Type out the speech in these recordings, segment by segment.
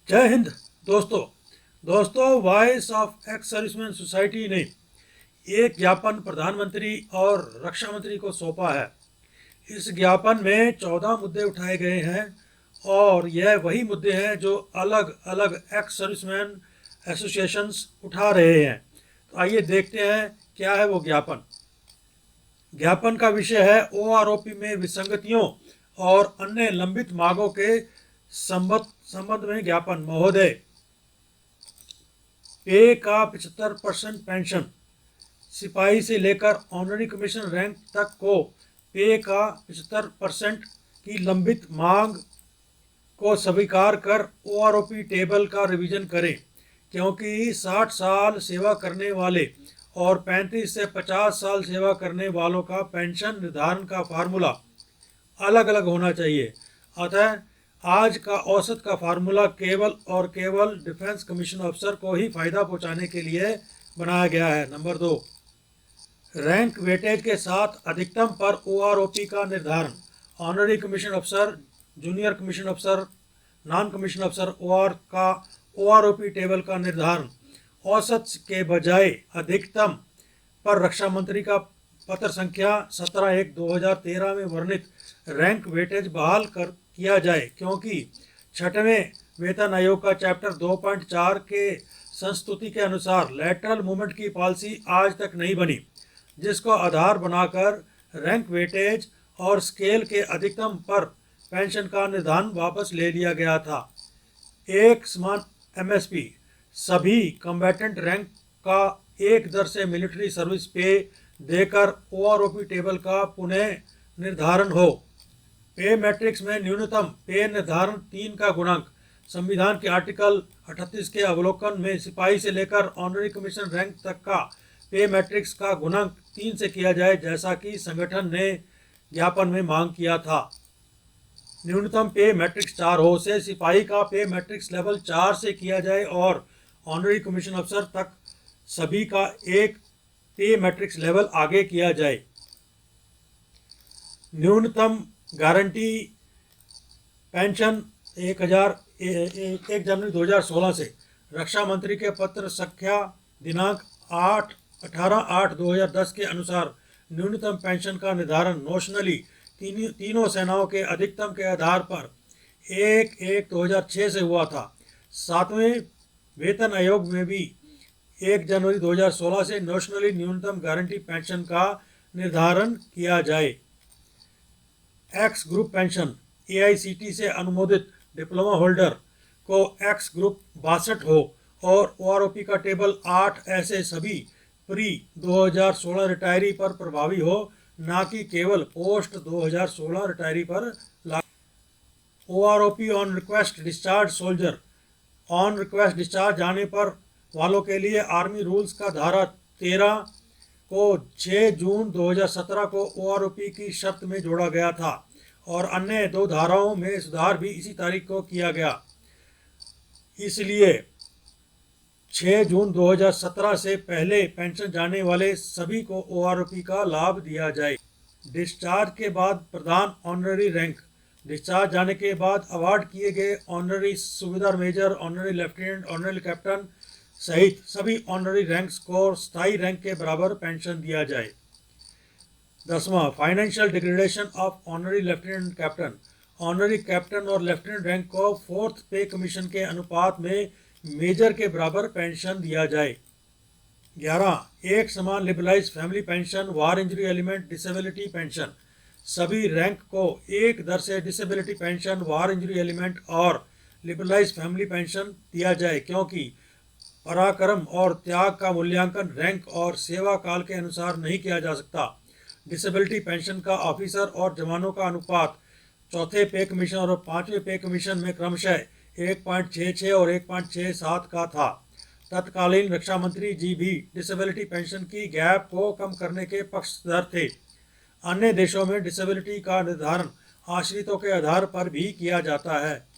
जय हिंद दोस्तों voice of ex serviceman society ने एक ज्ञापन प्रधानमंत्री और रक्षा मंत्री को सौंपा है। इस ज्ञापन में 14 मुद्दे उठाए गए हैं और यह वही मुद्दे हैं जो अलग अलग एक्स सर्विसमैन एसोसिएशंस उठा रहे हैं। तो आइए देखते हैं क्या है वो ज्ञापन। ज्ञापन का विषय है ओआरओपी में विसंगतियों और अन्य लंबित मांगों के संबंध में ज्ञापन। महोदय, पे का 75% पेंशन, सिपाही से लेकर ऑनरी कमीशन रैंक तक को पे का 75% की लंबित मांग को स्वीकार कर ओआरओपी टेबल का रिवीजन करें, क्योंकि 60 साल सेवा करने वाले और 35 से 50 साल सेवा करने वालों का पेंशन निर्धारण का फार्मूला अलग अलग होना चाहिए। अतः आज का औसत का फार्मूला केवल और केवल डिफेंस कमीशन अफसर को ही फायदा पहुंचाने के लिए बनाया गया है। नंबर 2, रैंक वेटेज के साथ अधिकतम पर ओआरओपी का निर्धारण। ऑनरी कमीशन अफसर, जूनियर कमीशन अफसर, नॉन कमीशन अफसर ओआर का ओआरओपी टेबल का निर्धारण औसत के बजाय अधिकतम पर रक्षा मंत्री का पत्र संख्या 17/1/2013 में वर्णित रैंक वेटेज बहाल किया जाए, क्योंकि 6वें वेतन आयोग का चैप्टर 2.4 के संस्तुति के अनुसार लैटरल मूवमेंट की पॉलिसी आज तक नहीं बनी, जिसको आधार बनाकर रैंक वेटेज और स्केल के अधिकतम पर पेंशन का निर्धारण वापस ले लिया गया था। एक समान एमएसपी, सभी कम्बैटेंट रैंक का एक दर से मिलिट्री सर्विस पे देकर ओआरओपी टेबल का पुनः निर्धारण हो। पे मैट्रिक्स में न्यूनतम पे निर्धारण 3 का गुणांक संविधान के आर्टिकल 38 के अवलोकन में सिपाही से लेकर ऑनरी कमीशन रैंक तक का पे मैट्रिक्स का गुणांक 3 से किया जाए, जैसा कि संगठन ने ज्ञापन में मांग किया था। न्यूनतम पे मैट्रिक्स 4 हो से सिपाही का पे मैट्रिक्स लेवल 4 से किया जाए और ऑनरी कमीशन अफसर तक सभी का एक पे मैट्रिक्स लेवल आगे किया जाए। न्यूनतम गारंटी पेंशन 1 जनवरी 2016 से रक्षा मंत्री के पत्र संख्या दिनांक 18/8/2010 के अनुसार न्यूनतम पेंशन का निर्धारण नोशनली तीनों सेनाओं के अधिकतम के आधार पर 1/1/2006 से हुआ था। 7वें वेतन आयोग में भी 1 जनवरी 2016 से नोशनली न्यूनतम गारंटी पेंशन का निर्धारण किया जाए। एक्स ग्रुप पेंशन, एआईसीटी से अनुमोदित डिप्लोमा होल्डर को एक्स ग्रुप 62 हो और ओआरओपी का टेबल 8 ऐसे सभी प्री 2016 रिटायरी पर प्रभावी हो, ना कि केवल पोस्ट 2016 रिटायरी पर लागू। OROP on request discharge soldier, on request discharge जाने पर वालों के लिए आर्मी रूल्स का धारा 13 को 6 जून 2017 को ओआरओपी की शर्त में जोड़ा गया था और अन्य 2 धाराओं में सुधार भी इसी तारीख को किया गया। इसलिए 6 जून 2017 से पहले पेंशन जाने वाले सभी को ओआरओपी का लाभ दिया जाए। डिस्चार्ज के बाद प्रदान ऑनररी रैंक, डिस्चार्ज जाने के बाद अवार्ड किए गए honorary subedar major, honorary lieutenant, honorary captain सहित सभी ऑनररी रैंक्स को स्थायी रैंक के बराबर पेंशन दिया जाए। 10वां, financial degradation of honorary lieutenant captain, honorary captain और लेफ्टिनेंट रैंक को 4th पे कमीशन के अनुपात में मेजर के बराबर पेंशन दिया जाए। 11, एक समान लिबरलाइज फैमिली पेंशन, वार इंजरी एलिमेंट, डिसेबिलिटी पेंशन, सभी रैंक को एक दर से डिसेबिलिटी पेंशन, वार इंजरी एलिमेंट और लिबरलाइज फैमिली पेंशन दिया जाए, क्योंकि पराक्रम और त्याग का मूल्यांकन रैंक और सेवा काल के अनुसार नहीं किया जा सकता। डिसेबिलिटी पेंशन का ऑफिसर और जवानों का अनुपात 4थे पे कमीशन और 5वें पे कमीशन में क्रमशः 1.66 और 1.67 का था। तत्कालीन रक्षा मंत्री जी भी डिसेबिलिटी पेंशन की गैप को कम करने के पक्षधर थे। अन्य देशों में डिसेबिलिटी का निर्धारण आश्रितों के आधार पर भी किया जाता है।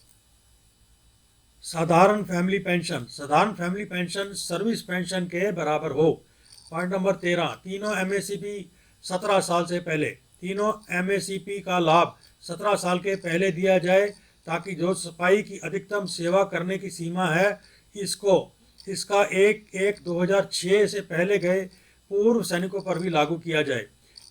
साधारण फैमिली पेंशन, साधारण फैमिली पेंशन सर्विस पेंशन के बराबर हो। पॉइंट नंबर 13, तीनों एमएसीपी 17 साल से पहले, तीनों एमएसीपी का लाभ 17 साल के पहले दिया जाए। ताकि जो सिपाही की अधिकतम सेवा करने की सीमा है इसका 1/1/2006 से पहले गए पूर्व सैनिकों पर भी लागू किया जाए,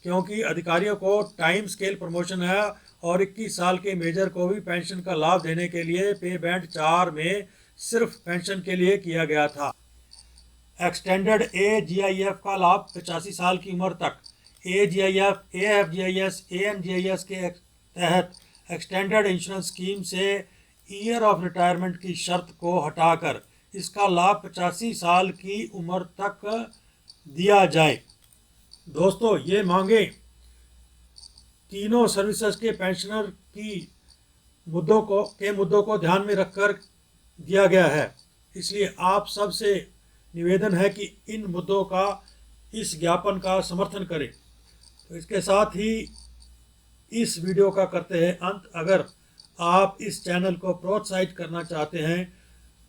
क्योंकि अधिकारियों को टाइम स्केल प्रमोशन है और 21 साल के मेजर को भी पेंशन का लाभ देने के लिए पे बैंड 4 में सिर्फ पेंशन के लिए किया गया था। एक्सटेंडेड AGIF का लाभ 85 साल की उम्र तक, AGIF, AFGIS, AMGIS के तहत एक्सटेंडेड इंश्योरेंस स्कीम से ईयर ऑफ रिटायरमेंट की शर्त को हटाकर इसका लाभ 85 साल की उम्र तक दिया जाए। दोस्तों, ये मांगे तीनों सर्विसेज के पेंशनर की मुद्दों को ध्यान में रखकर दिया गया है। इसलिए आप सबसे निवेदन है कि इन मुद्दों का, इस ज्ञापन का समर्थन करें। तो इसके साथ ही इस वीडियो का करते हैं अंत। अगर आप इस चैनल को प्रोत्साहित करना चाहते हैं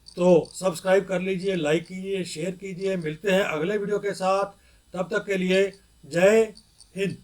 तो सब्सक्राइब कर लीजिए, लाइक कीजिए, शेयर कीजिए। मिलते हैं अगले वीडियो के साथ। तब तक के लिए जय हिंद।